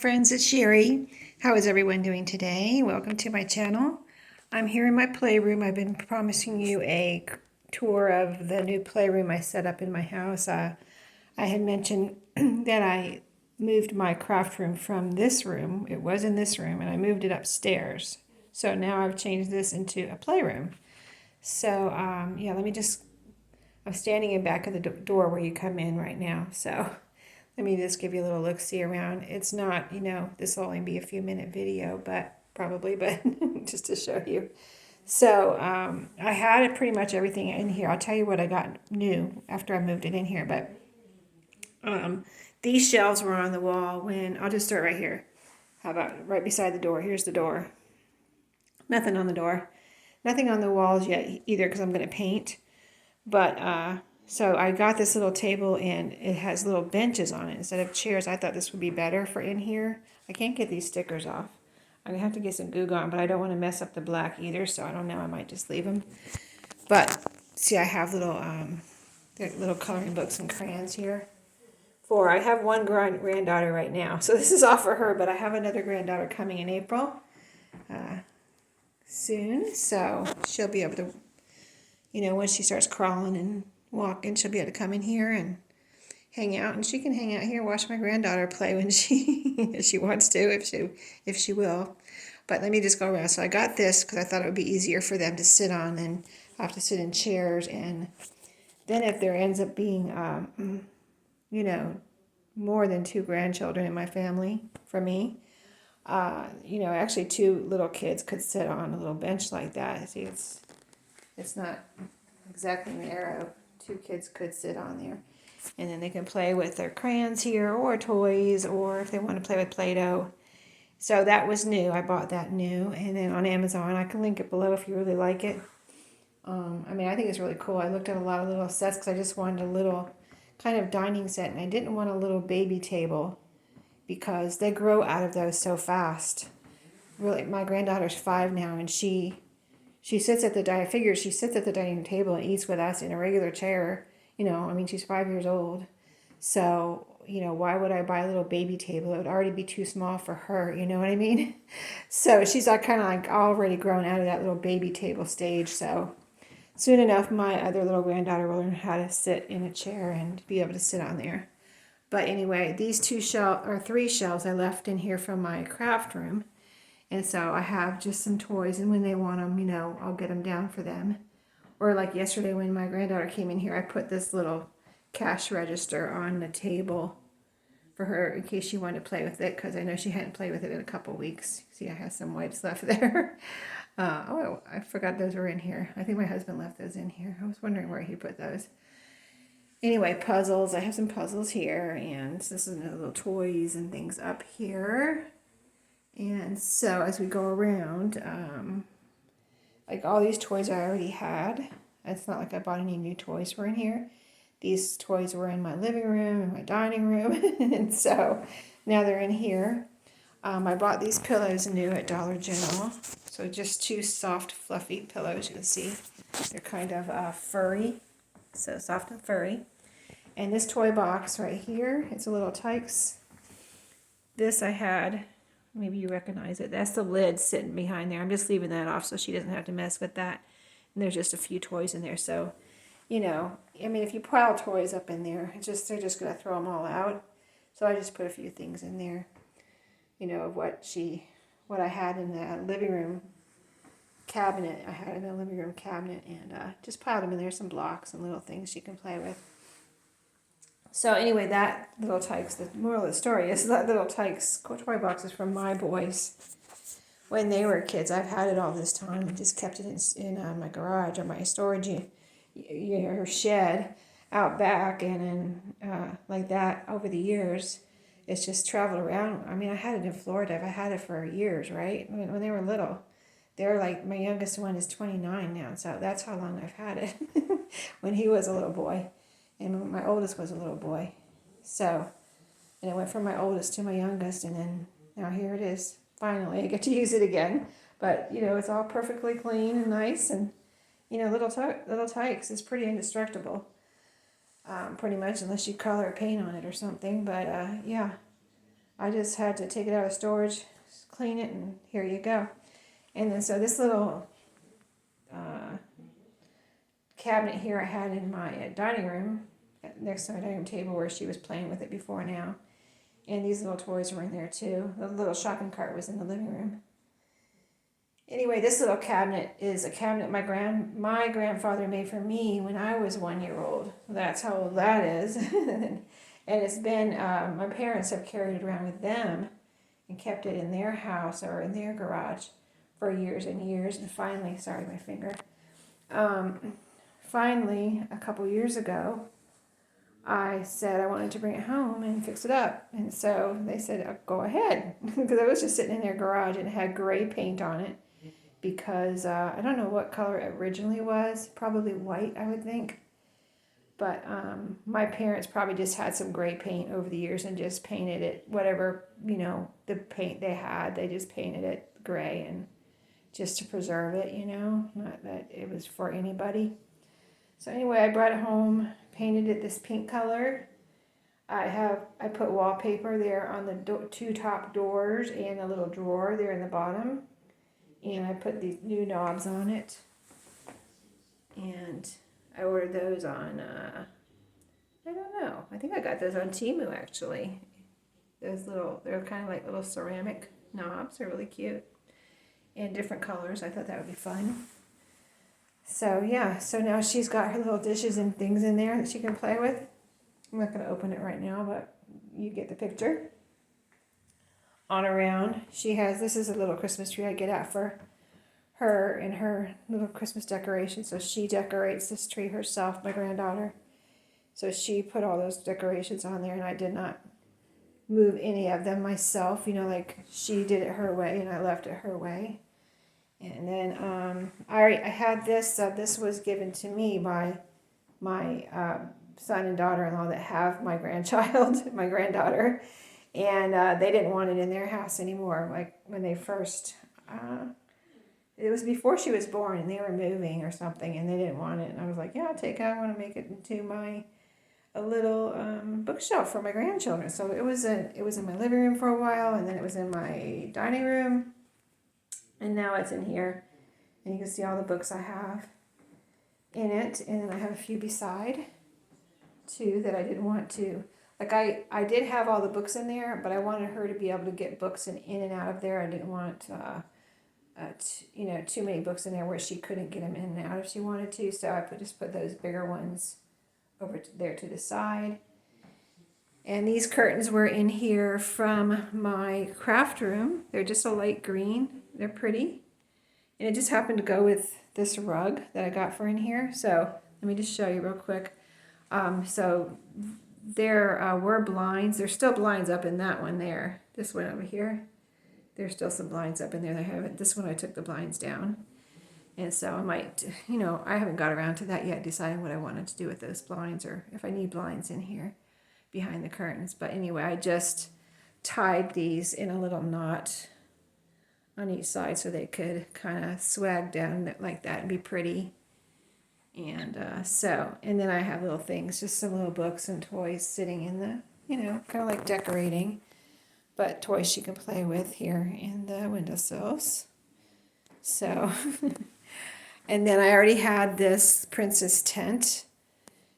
friends, it's Sheree. How is everyone doing today? Welcome to my channel. I'm here in my playroom. I've been promising you a tour of the new playroom I set up in my house. I had mentioned that I moved my craft room from this room. It was in this room, and I moved it upstairs. So now I've changed this into a playroom. So yeah, I'm standing in back of the door where you come in right now. So let me just give you a little look-see around. It's not, this will only be a few minute video, but just to show you. So I had pretty much everything in here. I'll tell you what I got new after I moved it in here. But these shelves were on the wall when, I'll just start right here. How about right beside the door? Here's the door. Nothing on the door. Nothing on the walls yet either because I'm going to paint. But so I got this little table and it has little benches on it instead of chairs. I thought this would be better for in here. I can't get these stickers off. I'm going to have to get some glue on, but I don't want to mess up the black either, so I don't know. I might just leave them. But see, I have little coloring books and crayons here. I have one granddaughter right now, so this is all for her, but I have another granddaughter coming in April soon, so she'll be able to, once she starts crawling and walking, she'll be able to come in here and hang out, and she can hang out here, watch my granddaughter play when she if she wants to, if she will. But let me just go around. So I got this because I thought it would be easier for them to sit on than have to sit in chairs. And then if there ends up being, more than 2 grandchildren in my family, for me, actually 2 little kids could sit on a little bench like that. See, it's not exactly narrow. 2 kids could sit on there. And then they can play with their crayons here or toys, or if they want to play with Play-Doh. So that was new. I bought that new. And then on Amazon, I can link it below if you really like it. I think it's really cool. I looked at a lot of little sets because I just wanted a little kind of dining set. And I didn't want a little baby table because they grow out of those so fast. Really, my granddaughter's 5 now, and she sits at I figure she sits at the dining table and eats with us in a regular chair. She's 5 years old. So, why would I buy a little baby table? It would already be too small for her, you know what I mean? So she's kind of like already grown out of that little baby table stage. So soon enough, my other little granddaughter will learn how to sit in a chair and be able to sit on there. But anyway, these 3 shelves I left in here from my craft room. And so I have just some toys, and when they want them, I'll get them down for them. Or like yesterday when my granddaughter came in here, I put this little cash register on the table for her in case she wanted to play with it, because I know she hadn't played with it in a couple weeks. See, I have some wipes left there. I forgot those were in here. I think my husband left those in here. I was wondering where he put those. Anyway, puzzles. I have some puzzles here, and this is little toys and things up here. And so as we go around, like all these toys I already had. It's not like I bought any new toys for in here. These toys were in my living room and my dining room. And so now they're in here. I bought these pillows new at Dollar General. So just 2 soft, fluffy pillows, you can see. They're kind of furry. So soft and furry. And this toy box right here, it's a little Tykes. This I had, maybe you recognize it. That's the lid sitting behind there. I'm just leaving that off so she doesn't have to mess with that. And there's just a few toys in there. So, if you pile toys up in there, they're just going to throw them all out. So I just put a few things in there, of what I had in the living room cabinet. I had in the living room cabinet, and just piled them in there, some blocks and little things she can play with. So anyway, that little Tykes, the moral of the story is that little Tykes toy box is from my boys when they were kids. I've had it all this time and just kept it in my garage or my storage shed out back, and then like that over the years, it's just traveled around. I had it in Florida. I've had it for years, right? When they were little. They're like, my youngest one is 29 now, so that's how long I've had it when he was a little boy. And my oldest was a little boy. So, and it went from my oldest to my youngest, and then now here it is. Finally, I get to use it again. But, it's all perfectly clean and nice, and, little Tykes is pretty indestructible. Pretty much, unless you color or paint on it or something. But, yeah. I just had to take it out of storage, clean it, and here you go. And then so this little uh, cabinet here I had in my dining room, next to my dining room table where she was playing with it before now. And these little toys were in there too. The little shopping cart was in the living room. Anyway, this little cabinet is a cabinet my grandfather made for me when I was 1 year old. That's how old that is. And it's been, my parents have carried it around with them and kept it in their house or in their garage for years and years. And finally, sorry, my finger. Finally, a couple years ago, I said I wanted to bring it home and fix it up. And so they said, go ahead. Because it was just sitting in their garage and it had gray paint on it. Because I don't know what color it originally was. Probably white, I would think. But my parents probably just had some gray paint over the years and just painted it, whatever, the paint they had. They just painted it gray and just to preserve it, not that it was for anybody. So anyway, I brought it home, painted it this pink color. I put wallpaper there on the two top doors and a little drawer there in the bottom. And I put these new knobs on it. And I ordered those on, I don't know. I think I got those on Temu actually. They're kind of like little ceramic knobs. They're really cute. And different colors. I thought that would be fun. So yeah, so now she's got her little dishes and things in there that she can play with. I'm not going to open it right now, but you get the picture. On around, this is a little Christmas tree I get out for her and her little Christmas decoration. So she decorates this tree herself, my granddaughter. So she put all those decorations on there, and I did not move any of them myself. Like she did it her way, and I left it her way. And then I had this. This was given to me by my son and daughter-in-law that have my grandchild, my granddaughter. And they didn't want it in their house anymore. Like when they first, it was before she was born and they were moving or something and they didn't want it. And I was like, yeah, I'll take it. I want to make it into a little bookshelf for my grandchildren. So it was in my living room for a while, and then it was in my dining room. And now it's in here. And you can see all the books I have in it. And then I have a few beside too that I didn't want to. Like I did have all the books in there, but I wanted her to be able to get books in and out of there. I didn't want, too many books in there where she couldn't get them in and out if she wanted to. So I just put those bigger ones over there to the side. And these curtains were in here from my craft room. They're just a light green. They're pretty. And it just happened to go with this rug that I got for in here. So let me just show you real quick. So there were blinds. There's still blinds up in that one there. This one over here. There's still some blinds up in there. This one I took the blinds down. And so I might, I haven't got around to that yet, deciding what I wanted to do with those blinds or if I need blinds in here behind the curtains. But anyway, I just tied these in a little knot on each side so they could kind of swag down like that and be pretty. And and then I have little things, just some little books and toys sitting in the, kind of like decorating, but toys she can play with here in the windowsills. So, and then I already had this princess tent.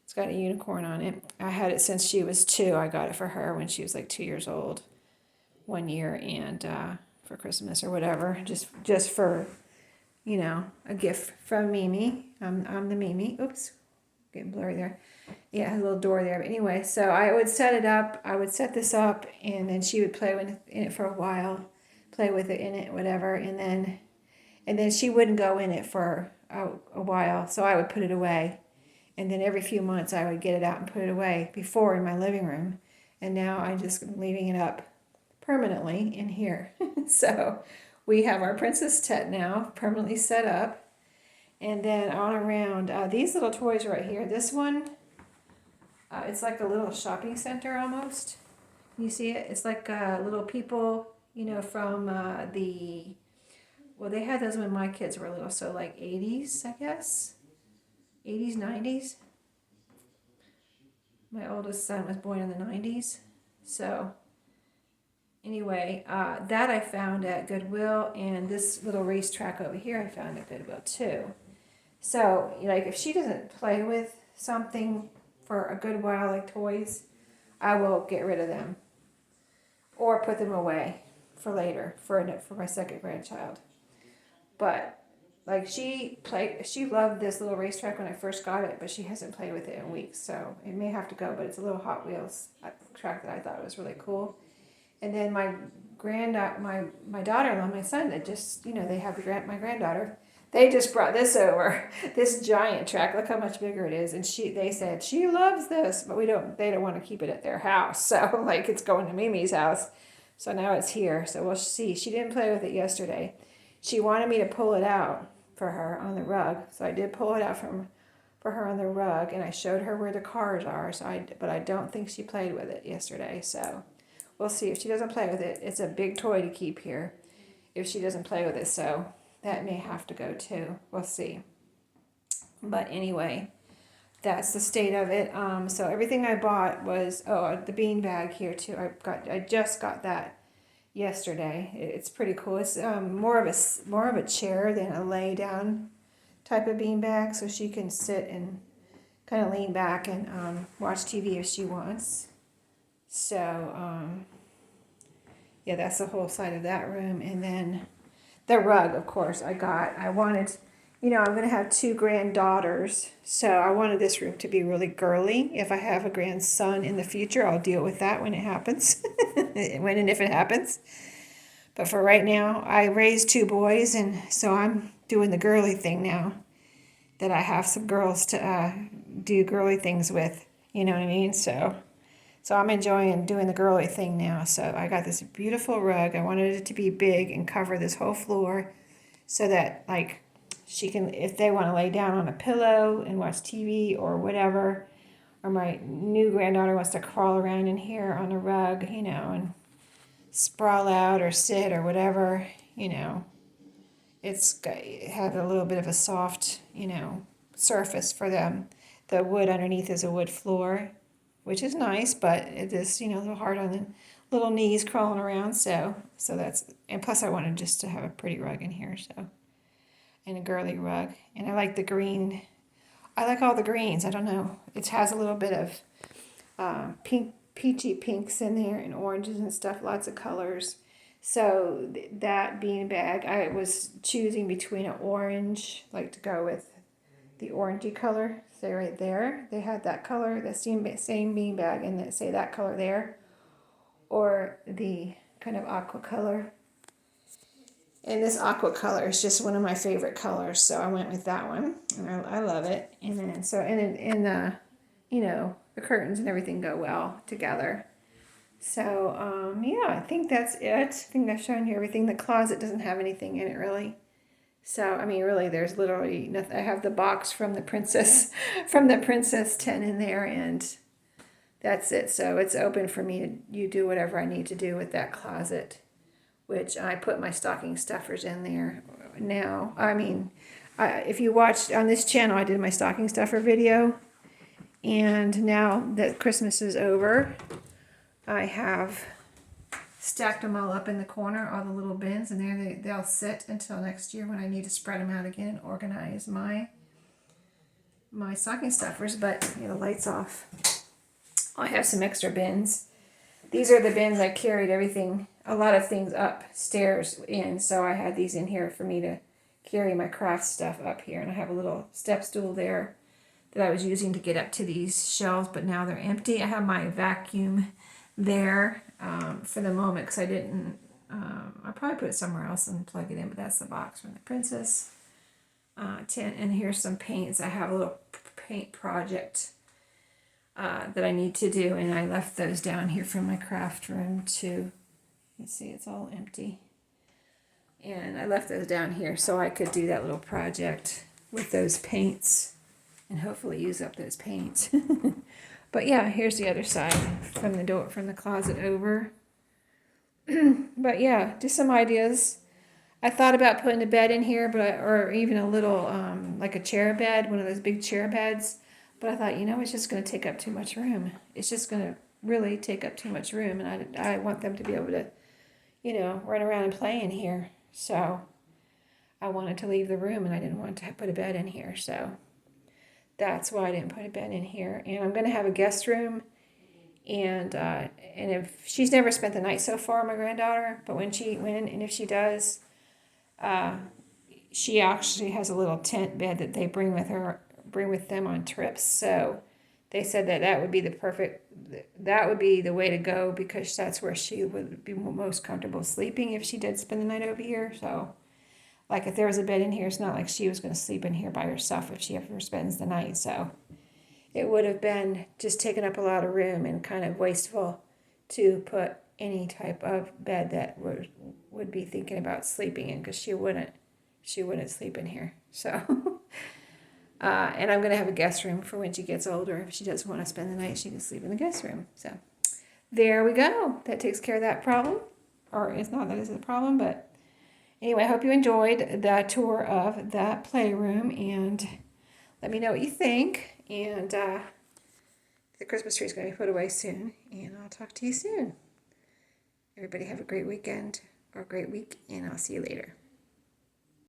It's got a unicorn on it. I had it since she was 2. I got it for her when she was like 2 years old, 1 year, and for Christmas or whatever, just for, a gift from Mimi. I'm the Mimi. Oops, getting blurry there. Yeah, it has a little door there. But anyway, so I would set it up. I would set this up, and then she would play in it for a while, play with it in it, whatever, and then she wouldn't go in it for a while, so I would put it away. And then every few months I would get it out and put it away before in my living room. And now I'm just leaving it up permanently in here. So we have our princess tent now permanently set up. And then on around, these little toys right here. This one, it's like a little shopping center almost. You see it? It's like little people, from they had those when my kids were little, so like 80s, I guess. 80s, 90s. My oldest son was born in the 90s. So anyway, that I found at Goodwill, and this little racetrack over here I found at Goodwill too. So, like, if she doesn't play with something for a good while, like toys, I will get rid of them or put them away for later for my second grandchild. But like she loved this little racetrack when I first got it, but she hasn't played with it in weeks, so it may have to go. But it's a little Hot Wheels track that I thought was really cool. And then my daughter-in-law, my son, that just they have my granddaughter. They just brought this over, this giant track. Look how much bigger it is. And they said she loves this, but they don't want to keep it at their house. So like it's going to Mimi's house. So now it's here. So we'll see. She didn't play with it yesterday. She wanted me to pull it out for her on the rug. So I did pull it out for her on the rug, and I showed her where the cars are. But I don't think she played with it yesterday. So we'll see. If she doesn't play with it, it's a big toy to keep here if she doesn't play with it. So that may have to go too. We'll see. But anyway, that's the state of it. So everything I bought was the bean bag here too. I just got that yesterday. It's pretty cool. It's more of a chair than a lay down type of bean bag, so she can sit and kind of lean back and watch TV if she wants. So yeah, that's the whole side of that room. And then the rug, of course, I wanted, I'm going to have 2 granddaughters, so I wanted this room to be really girly. If I have a grandson in the future, I'll deal with that when it happens, when and if it happens. But for right now, I raised 2 boys, and so I'm doing the girly thing now, that I have some girls to do girly things with, you know what I mean? So I'm enjoying doing the girly thing now. So I got this beautiful rug. I wanted it to be big and cover this whole floor so that, like, she can, if they want to lay down on a pillow and watch TV or whatever, or my new granddaughter wants to crawl around in here on a rug, and sprawl out or sit or whatever, it had a little bit of a soft, surface for them. The wood underneath is a wood floor, which is nice, but it is, a little hard on the little knees crawling around. So that's, and plus I wanted just to have a pretty rug in here, and a girly rug. And I like the green. I like all the greens. I don't know. It has a little bit of peachy pinks in there and oranges and stuff, lots of colors. So that bean bag, I was choosing between an orange, like to go with the orangey color, say right there. They had that color, the same bean bag, and that color there, or the kind of aqua color. And this aqua color is just one of my favorite colors, so I went with that one, and I love it. And then the curtains and everything go well together. So yeah, I think that's it. I think I've shown you everything. The closet doesn't have anything in it really. So I mean, really, there's literally nothing. I have the box from the princess tent in there, and that's it. So it's open for me to do whatever I need to do with that closet, which I put my stocking stuffers in there now. I mean, if you watched on this channel, I did my stocking stuffer video, and now that Christmas is over, I have stacked them all up in the corner, all the little bins, and there they'll sit until next year when I need to spread them out again and organize my stocking stuffers. But the light's off. I have some extra bins. These are the bins I carried a lot of things upstairs in, so I had these in here for me to carry my craft stuff up here. And I have a little step stool there that I was using to get up to these shelves, but now they're empty. I have my vacuum there for the moment because I didn't, I'll probably put it somewhere else and plug it in, but that's the box from the princess tent. And here's some paints. I have a little paint project that I need to do, and I left those down here from my craft room too. You see, it's all empty. And I left those down here so I could do that little project with those paints and hopefully use up those paints. But yeah, here's the other side from the closet over. But yeah, just some ideas. I thought about putting a bed in here, or even a little, like a chair bed, one of those big chair beds. But I thought, it's just going to take up too much room. It's just going to really take up too much room, and I want them to be able to run around and play in here. So I wanted to leave the room and I didn't want to put a bed in here. So that's why I didn't put a bed in here. And I'm going to have a guest room. And if she's never spent the night so far, my granddaughter, but when and if she does, she actually has a little tent bed that they bring with them on trips. So they said that would be that would be the way to go, because that's where she would be most comfortable sleeping if she did spend the night over here. So, like, if there was a bed in here, it's not like she was going to sleep in here by herself if she ever spends the night. So it would have been just taking up a lot of room and kind of wasteful to put any type of bed that would be thinking about sleeping in, because she wouldn't sleep in here. So and I'm going to have a guest room for when she gets older. If she doesn't want to spend the night, she can sleep in the guest room. So there we go. That takes care of that problem. Or it's not that it's a problem, but anyway, I hope you enjoyed the tour of that playroom, and let me know what you think. And the Christmas tree is going to be put away soon, and I'll talk to you soon. Everybody have a great weekend or a great week, and I'll see you later.